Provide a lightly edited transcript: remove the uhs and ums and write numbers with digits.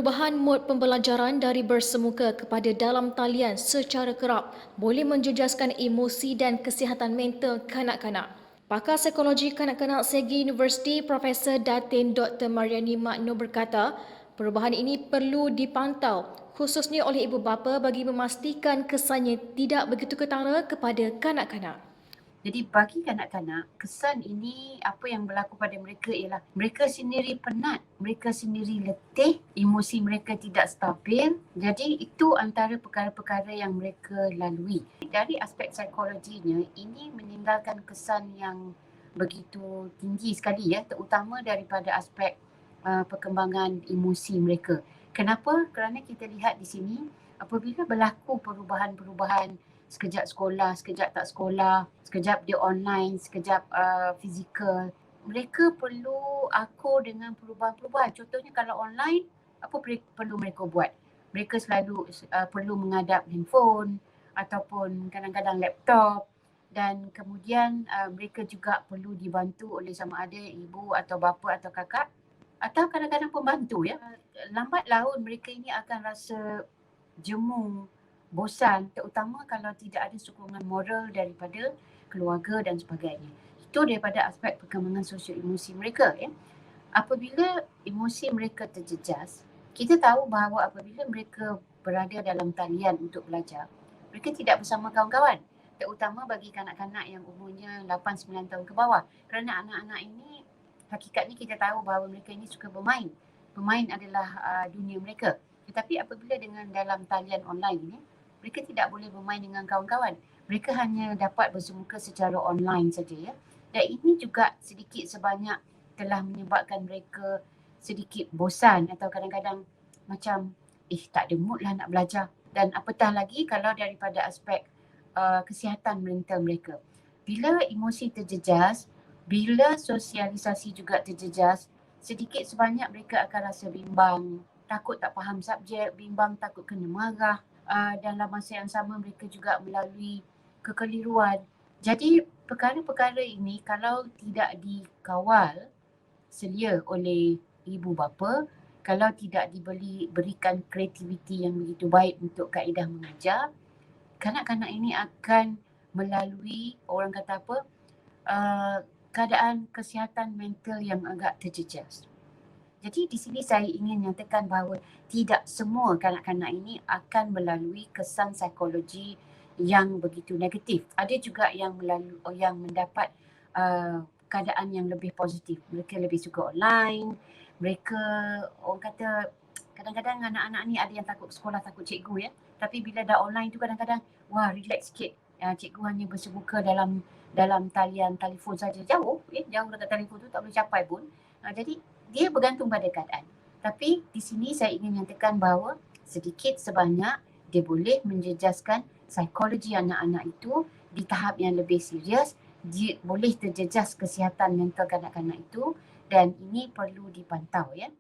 Perubahan mod pembelajaran dari bersemuka kepada dalam talian secara kerap boleh menjejaskan emosi dan kesihatan mental kanak-kanak. Pakar psikologi kanak-kanak Segi Universiti Profesor Datin Dr. Mariani Makno berkata, perubahan ini perlu dipantau khususnya oleh ibu bapa bagi memastikan kesannya tidak begitu ketara kepada kanak-kanak. Jadi bagi kanak-kanak, kesan ini apa yang berlaku pada mereka ialah mereka sendiri penat, mereka sendiri letih, emosi mereka tidak stabil. Jadi itu antara perkara-perkara yang mereka lalui. Dari aspek psikologinya, ini meninggalkan kesan yang begitu tinggi sekali ya, terutama daripada aspek perkembangan emosi mereka. Kenapa? Kerana kita lihat di sini apabila berlaku perubahan-perubahan sekejap sekolah, sekejap tak sekolah, sekejap dia online, sekejap fizikal. Mereka perlu akur dengan perubahan-perubahan. Contohnya kalau online, apa perlu mereka buat? Mereka selalu perlu menghadap handphone ataupun kadang-kadang laptop, dan kemudian mereka juga perlu dibantu oleh sama ada ibu atau bapa atau kakak atau kadang-kadang pembantu ya. Lambat laun mereka ini akan rasa jemu, bosan, terutama kalau tidak ada sokongan moral daripada keluarga dan sebagainya. Itu daripada aspek perkembangan sosio-emosi mereka ya. Apabila emosi mereka terjejas, kita tahu bahawa apabila mereka berada dalam talian untuk belajar, mereka tidak bersama kawan-kawan, terutama bagi kanak-kanak yang umurnya 8-9 tahun ke bawah. Kerana anak-anak ini hakikatnya kita tahu bahawa mereka ini suka bermain. Bermain adalah dunia mereka. Tetapi apabila dengan dalam talian online ini, mereka tidak boleh bermain dengan kawan-kawan. Mereka hanya dapat bersemuka secara online saja ya. Dan ini juga sedikit sebanyak telah menyebabkan mereka sedikit bosan atau kadang-kadang macam tak ada mood lah nak belajar. Dan apatah lagi kalau daripada aspek kesihatan mental mereka. Bila emosi terjejas, bila sosialisasi juga terjejas, sedikit sebanyak mereka akan rasa bimbang, takut tak faham subjek, bimbang takut kena marah. Dalam masa yang sama mereka juga melalui kekeliruan. Jadi perkara-perkara ini kalau tidak dikawal selia oleh ibu bapa, kalau tidak berikan kreativiti yang begitu baik untuk kaedah mengajar, kanak-kanak ini akan melalui orang kata apa, keadaan kesihatan mental yang agak terjejas. Jadi di sini saya ingin nyatakan bahawa tidak semua kanak-kanak ini akan melalui kesan psikologi yang begitu negatif. Ada juga yang mendapat keadaan yang lebih positif. Mereka lebih suka online. Mereka, orang kata, kadang-kadang anak-anak ni ada yang takut sekolah, takut cikgu ya. Tapi bila dah online tu kadang-kadang, wah relax sikit. Cikgu hanya bersemuka dalam talian telefon saja. Jauh dekat telefon tu tak boleh capai pun. Jadi dia bergantung pada keadaan. Tapi di sini saya ingin nyatakan bahawa sedikit sebanyak dia boleh menjejaskan psikologi anak-anak itu di tahap yang lebih serius. Dia boleh terjejas kesihatan mental kanak-kanak itu, dan ini perlu dipantau ya.